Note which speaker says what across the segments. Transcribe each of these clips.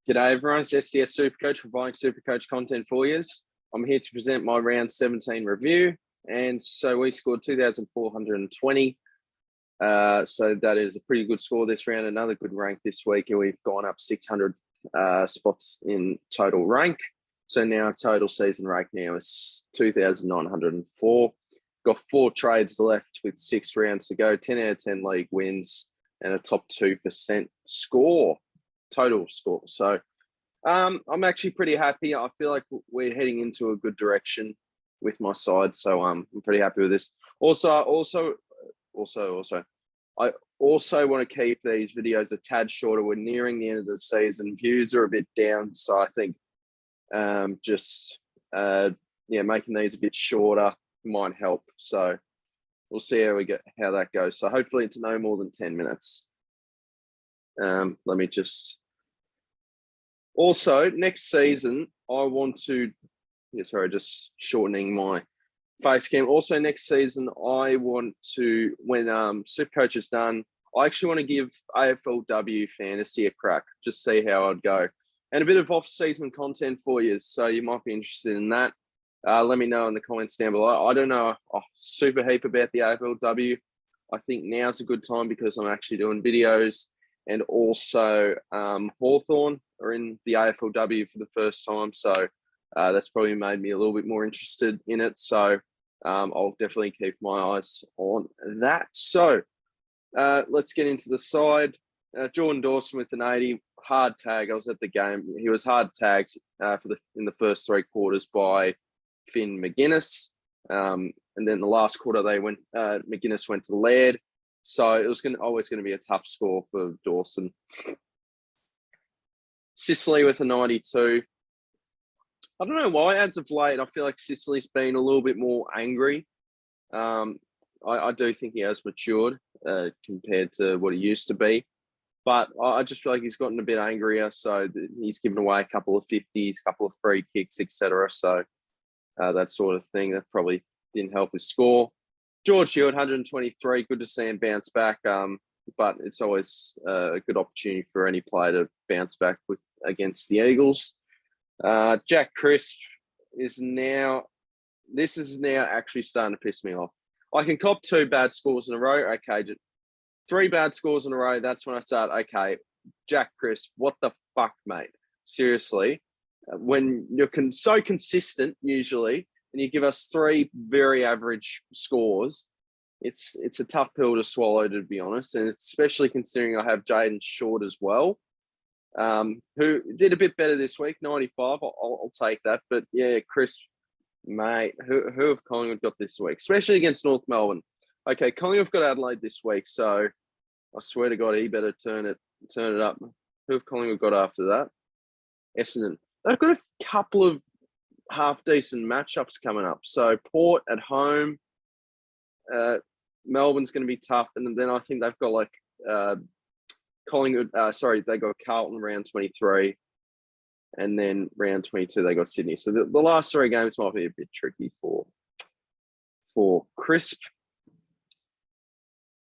Speaker 1: G'day everyone, it's SDS Supercoach, providing Supercoach content for you. I'm here to present my round 17 review. And so we scored 2,420. So that is a pretty good score this round. Another good rank this week. And we've gone up 600 spots in total rank. So now our total season rank now is 2,904. Got 4 trades left with 6 rounds to go, 10 out of 10 league wins and a top 2% score. Total score. So I'm actually pretty happy. I feel like we're heading into a good direction with my side. So I'm pretty happy with this. Also, I also want to keep these videos a tad shorter. We're nearing the end of the season. Views are a bit down. So I think making these a bit shorter might help. So we'll see how that goes. So hopefully it's no more than 10 minutes. Let me just also next season I want to just shortening my face cam. Also next season I want to, when Supercoach is done, I actually want to give AFLW fantasy a crack, just see how I'd go, and a bit of off-season content for you, so you might be interested in that. Let me know in the comments down below. I don't know a super heap about the AFLW. I think now's a good time because I'm actually doing videos. And also Hawthorn are in the AFLW for the first time. So that's probably made me a little bit more interested in it. So I'll definitely keep my eyes on that. So let's get into the side. Jordan Dawson with an 80, hard tag. I was at the game. He was hard tagged in the first 3 quarters by Finn McGuinness. And then the last quarter, McGuinness went to Laird. So it was always going to be a tough score for Dawson. Sicily with a 92. I don't know why, as of late, I feel like Sicily's been a little bit more angry. I do think he has matured compared to what he used to be. But I just feel like he's gotten a bit angrier. So he's given away a couple of 50s, a couple of free kicks, etc. So that sort of thing, that probably didn't help his score. George Shield, 123. Good to see him bounce back. But it's always a good opportunity for any player to bounce back against the Eagles. Jack Crisp is now actually starting to piss me off. I can cop 2 bad scores in a row. Okay, 3 bad scores in a row. That's when I start, okay, Jack Crisp, what the fuck, mate? Seriously. When you're so consistent, usually, and you give us 3 very average scores, it's a tough pill to swallow, to be honest, and especially considering I have Jaden Short as well, who did a bit better this week, 95. I'll take that. But yeah, Chris, mate, who have Collingwood got this week, especially against North Melbourne? Okay, Collingwood got Adelaide this week, so I swear to God, he better turn it up. Who have Collingwood got after that? Essendon. They've got a couple of half-decent matchups coming up. So Port at home, Melbourne's going to be tough. And then I think they've got Collingwood, they got Carlton round 23. And then round 22, they got Sydney. So the last 3 games might be a bit tricky for Crisp.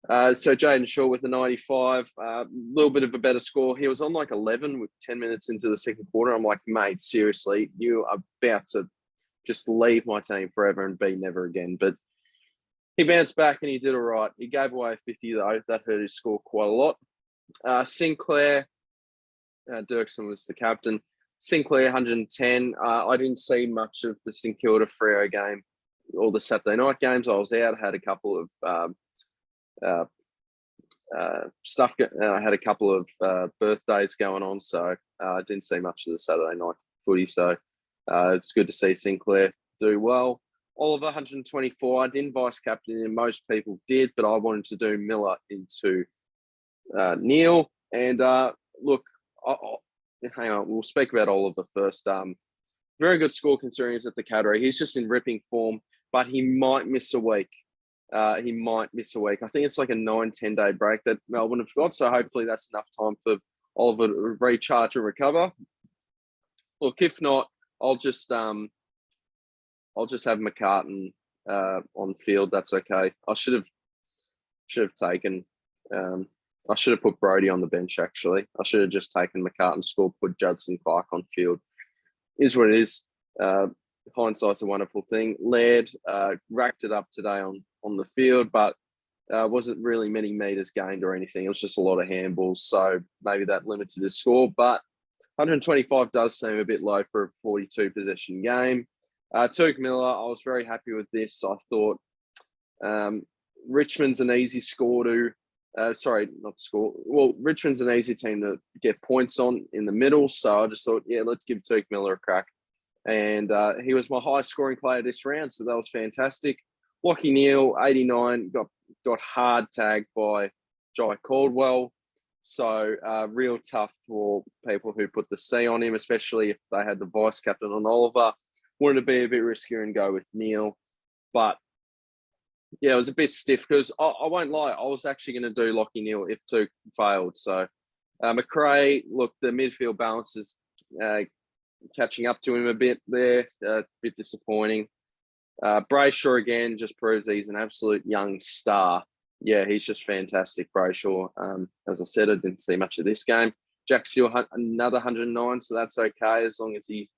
Speaker 1: So Jaden Shaw with a 95, a little bit of a better score. He was on 11 with 10 minutes into the second quarter. I'm like, mate, seriously, you are about to just leave my team forever and be never again. But he bounced back and he did all right. He gave away 50 though. That hurt his score quite a lot. Sinclair, Dirksen was the captain. Sinclair, 110. I didn't see much of the St Kilda Freo game, all the Saturday night games. I was out, had a couple of I had a couple of birthdays going on, so I didn't see much of the Saturday night footy. So it's good to see Sinclair do well. Oliver, 124. I didn't vice captain him. Most people did, but I wanted to do Miller into Neil. And look, hang on, we'll speak about Oliver first. Very good score considering he's at the category. He's just in ripping form, but he might miss a week. I think it's like a 9-10 day break that Melbourne have got. So hopefully that's enough time for Oliver to recharge and recover. Look, if not, I'll just have McCartan on field. That's okay. I should have taken I should have put Brody on the bench, actually. I should have just taken McCartan's score, put Judson Clark on field. Is what it is. Hindsight's a wonderful thing. Laird racked it up today on the field, but wasn't really many metres gained or anything. It was just a lot of handballs, so maybe that limited his score. But 125 does seem a bit low for a 42 possession game. Tuke Miller, I was very happy with this. I thought Richmond's an easy score to. Sorry, not score. Well, Richmond's an easy team to get points on in the middle. So I just thought, yeah, let's give Tuke Miller a crack. And he was my highest scoring player this round, so that was fantastic. Lachie Neale, 89, got hard tagged by Jai Caldwell. So real tough for people who put the C on him, especially if they had the vice captain on Oliver. Wanted to be a bit riskier and go with Neale. But yeah, it was a bit stiff because I won't lie, I was actually going to do Lachie Neale if Tuke failed. So McRae, look, the midfield balance is catching up to him a bit there, a bit disappointing. Brayshaw again just proves he's an absolute young star. Yeah, he's just fantastic, Brayshaw. As I said, I didn't see much of this game. Jack Seal, another 109, so that's okay as long as he.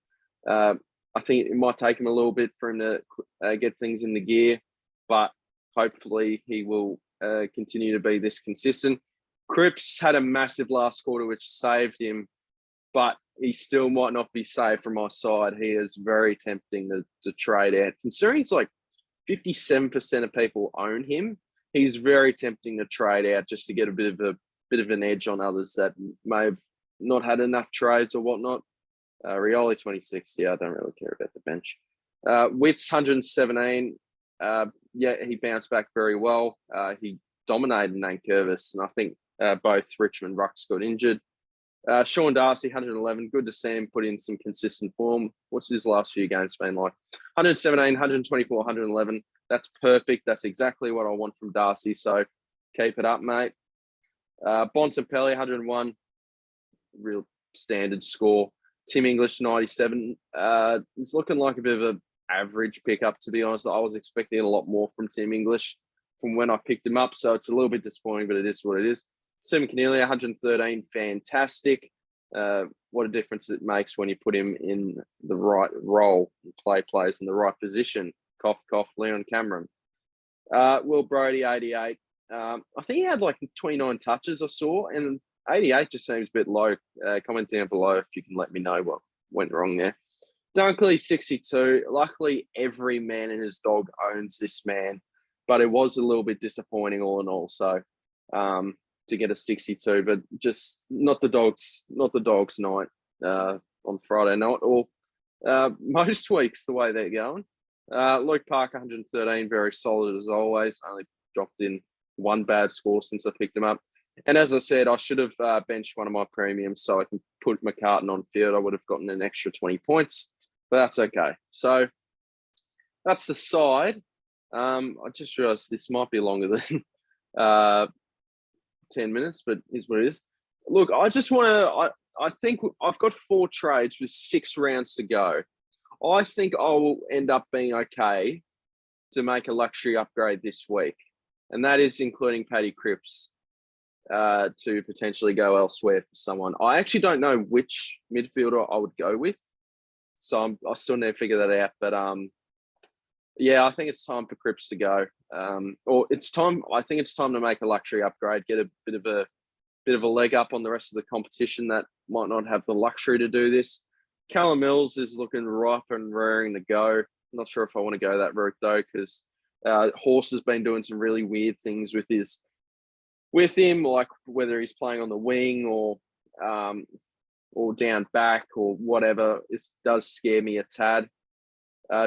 Speaker 1: I think it might take him a little bit for him to get things in the gear, but hopefully he will continue to be this consistent. Cripps had a massive last quarter which saved him, but he still might not be safe from my side. He is very tempting to trade out. Considering it's like 57% of people own him, he's very tempting to trade out just to get a bit of an edge on others that may have not had enough trades or whatnot. Rioli 26, yeah, I don't really care about the bench. Witts 117, yeah, he bounced back very well. He dominated Nankervis, and I think both Richmond rucks got injured. Sean Darcy, 111. Good to see him put in some consistent form. What's his last few games been like? 117, 124, 111. That's perfect. That's exactly what I want from Darcy. So keep it up, mate. Bontempelli, 101. Real standard score. Tim English, 97. He's looking like a bit of an average pickup, to be honest. I was expecting a lot more from Tim English from when I picked him up. So it's a little bit disappointing, but it is what it is. Stephen Keneally, 113, fantastic. What a difference it makes when you put him in the right role and plays in the right position. Cough, cough, Leon Cameron. Will Brody, 88. I think he had like 29 touches I saw, and 88 just seems a bit low. Comment down below if you can let me know what went wrong there. Dunkley, 62. Luckily, every man and his dog owns this man, but it was a little bit disappointing all in all. So, to get a 62, but just not the dogs night on Friday night, or most weeks the way they're going. Luke Parker, 113, very solid as always. Only dropped in one bad score since I picked him up. And as I said, I should have benched one of my premiums so I can put McCartan on field. I would have gotten an extra 20 points, but that's okay. So that's the side. I just realised this might be longer than 10 minutes, but is what it is. Look, I just want to, I think I've got 4 trades with 6 rounds to go. I think I will end up being okay to make a luxury upgrade this week. And that is including Paddy Cripps to potentially go elsewhere for someone. I actually don't know which midfielder I would go with. So I still need to figure that out. But yeah, I think it's time for Cripps to go. Or it's time. I think it's time to make a luxury upgrade, get a bit of a leg up on the rest of the competition that might not have the luxury to do this. Callum Mills is looking ripe and raring to go. I'm not sure if I want to go that route though, because Horse has been doing some really weird things with him, like whether he's playing on the wing or down back or whatever. It does scare me a tad.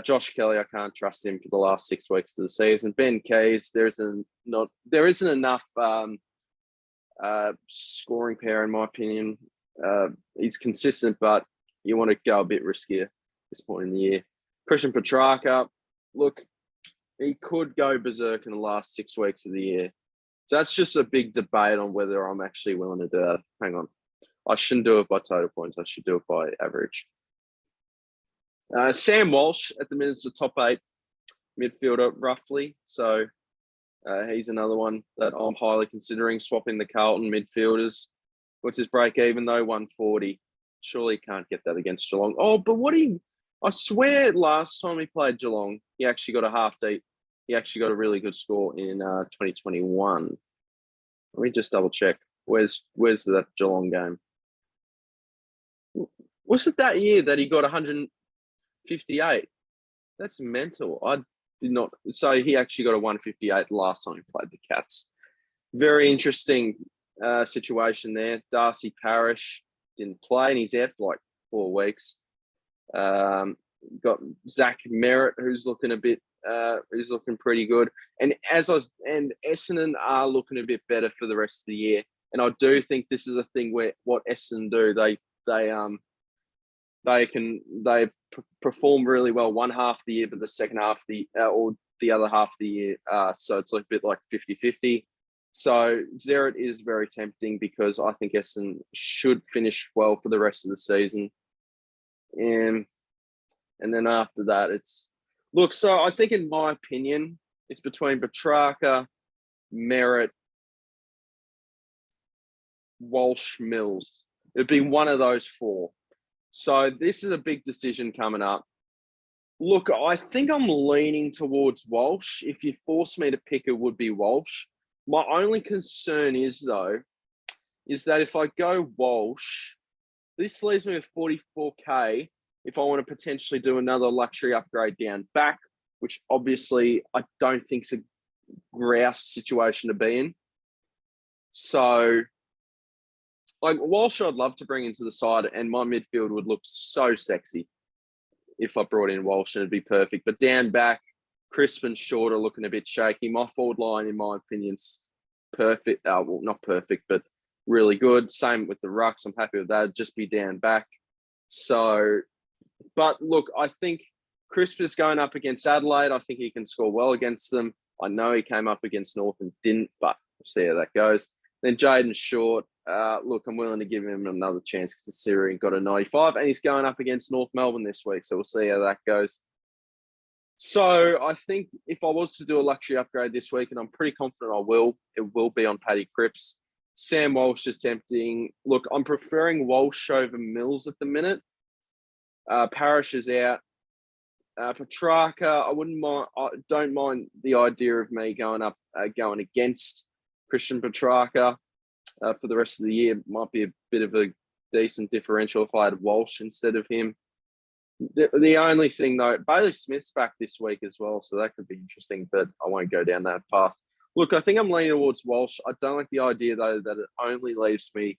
Speaker 1: Josh Kelly, I can't trust him for the last 6 weeks of the season. Ben Keys, there isn't enough scoring power in my opinion. He's consistent, but you want to go a bit riskier at this point in the year. Christian Petrarca, look, he could go berserk in the last 6 weeks of the year. So that's just a big debate on whether I'm actually willing to do that. Hang on. I shouldn't do it by total points. I should do it by average. Sam Walsh at the minute is the top 8 midfielder, roughly. So He's another one that I'm highly considering swapping the Carlton midfielders. What's his break even though? 140. Surely he can't get that against Geelong. Oh, but I swear last time he played Geelong, he actually got a half deep. He actually got a really good score in 2021. Let me just double check. Where's that Geelong game? Was it that year that he got 158? That's mental. I did not. So he actually got a 158 last time he played the Cats. Very interesting situation there. Darcy Parish didn't play and he's out for like 4 weeks. Got Zach Merritt, who's looking pretty good. And Essendon are looking a bit better for the rest of the year. And I do think this is a thing where what Essendon do, they perform really well one half of the year, but the second half of the other half of the year. So it's like a bit like 50-50. So Zeret is very tempting because I think Essendon should finish well for the rest of the season. And then after that, so I think in my opinion, it's between Petrarca, Merritt, Walsh, Mills. It'd be one of those 4. So this is a big decision coming up. Look, I think I'm leaning towards Walsh. If you force me to pick, it would be Walsh. My only concern is that if I go Walsh, this leaves me with 44K if I want to potentially do another luxury upgrade down back, which obviously I don't think is a grouse situation to be in. So, like, Walsh I'd love to bring into the side, and my midfield would look so sexy if I brought in Walsh, and it'd be perfect. But down back, Crisp and Short are looking a bit shaky. My forward line, in my opinion, is perfect. Well, not perfect, but really good. Same with the rucks. I'm happy with that. It'd just be down back. So, but look, I think Crisp is going up against Adelaide. I think he can score well against them. I know he came up against North and didn't, but we'll see how that goes. Then Jaden Short. Look, I'm willing to give him another chance because the Syrian got a 95 and he's going up against North Melbourne this week. So we'll see how that goes. So I think if I was to do a luxury upgrade this week, and I'm pretty confident I will, it will be on Paddy Cripps. Sam Walsh is tempting. Look, I'm preferring Walsh over Mills at the minute. Parrish is out. Petrarca, I don't mind the idea of me going against Christian Petrarca for the rest of the year. Might be a bit of a decent differential if I had Walsh instead of him. The only thing though, Bailey Smith's back this week as well, so that could be interesting, but I won't go down that path. Look, I think I'm leaning towards Walsh. I don't like the idea though that it only leaves me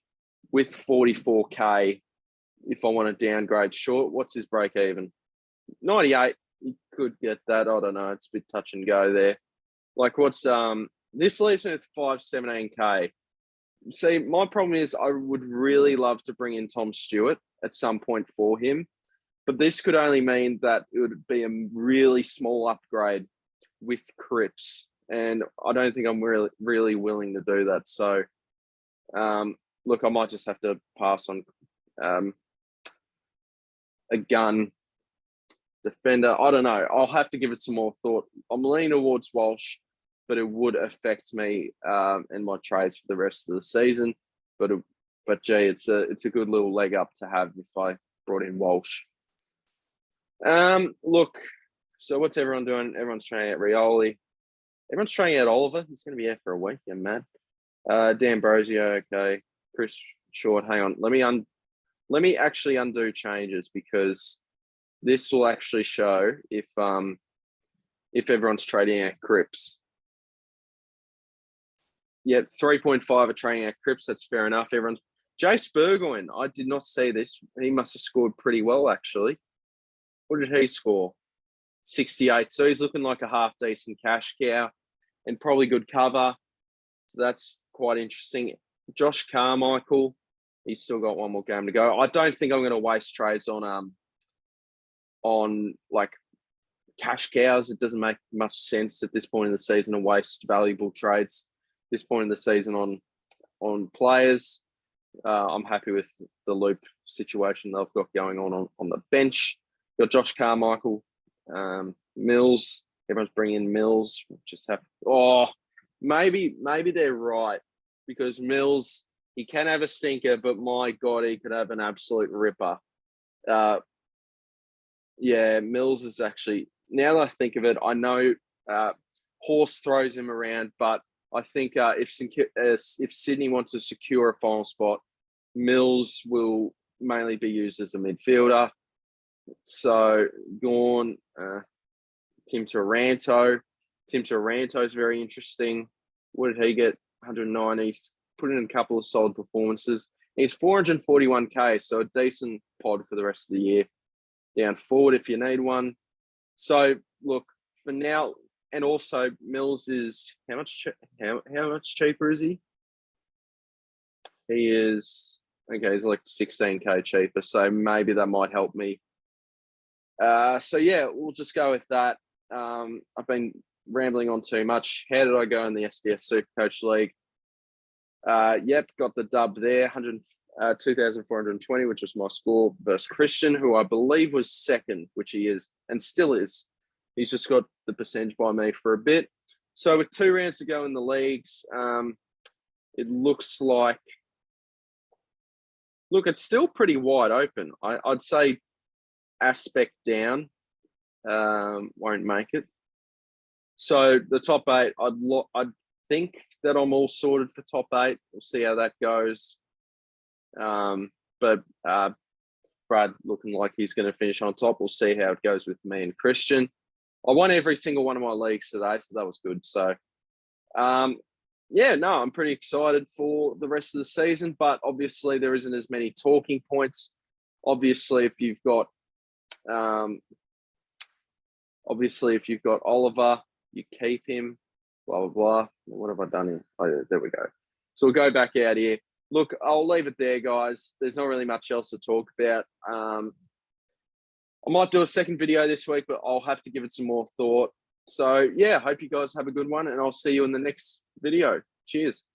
Speaker 1: with 44K if I want to downgrade Short. What's his break even? 98. You could get that. I don't know. It's a bit touch and go there. Like this leaves me with 517K. See, my problem is I would really love to bring in Tom Stewart at some point for him, but this could only mean that it would be a really small upgrade with Cripps, and I don't think I'm really willing to do that. So, look, I might just have to pass on a gun defender. I don't know. I'll have to give it some more thought. I'm leaning towards Walsh, but it would affect me and my trades for the rest of the season. But gee, it's a good little leg up to have if I brought in Walsh. Look, so what's everyone doing? Everyone's trying out Rioli. Everyone's trying out Oliver. He's going to be out for a week. Yeah, Matt. D'Ambrosio, okay. Chris Short. Hang on. Let me actually undo changes because this will actually show if everyone's trading out Cripps. Yep, 3.5 are trading out Cripps. That's fair enough. Jace Burgoyne. I did not see this. He must have scored pretty well, actually. What did he score? 68. So he's looking like a half decent cash cow and probably good cover. So that's quite interesting. Josh Carmichael. He's still got one more game to go. I don't think I'm going to waste trades on like cash cows. It doesn't make much sense at this point in the season to waste valuable trades this point in the season on players. I'm happy with the Loop situation they've got going on the bench. Got Josh Carmichael, Mills. Everyone's bringing in Mills. maybe they're right, because Mills, he can have a stinker, but my God, he could have an absolute ripper. Yeah, Mills is actually, now that I think of it, I know Horse throws him around, but I think if Sydney wants to secure a final spot, Mills will mainly be used as a midfielder. So Gawn, Tim Taranto. Tim Taranto is very interesting. What did he get? 190. He's put in a couple of solid performances. He's 441k, so a decent pod for the rest of the year. Down forward if you need one. So look, for now, and also Mills is how much cheaper is he? He is okay. He's like 16k cheaper, so maybe that might help me. So yeah, we'll just go with that. I've been rambling on too much. How did I go in the SDS Supercoach League? Yep, got the dub there, 2,420, which was my score, versus Christian, who I believe was second, which he is and still is. He's just got the percentage by me for a bit. So with 2 rounds to go in the leagues, it looks like, look, it's still pretty wide open. I'd say Aspect down won't make it. So the top 8, I'd think that I'm all sorted for top 8. We'll see how that goes. But Brad looking like he's going to finish on top. We'll see how it goes with me and Christian. I won every single one of my leagues today, so that was good. So, yeah, no, I'm pretty excited for the rest of the season, but obviously there isn't as many talking points. Obviously, if you've got Oliver, you keep him, blah, blah, blah. What have I done here? Oh, yeah, there we go. So we'll go back out here. Look, I'll leave it there, guys. There's not really much else to talk about. I might do a second video this week, but I'll have to give it some more thought. So, yeah, hope you guys have a good one, and I'll see you in the next video. Cheers.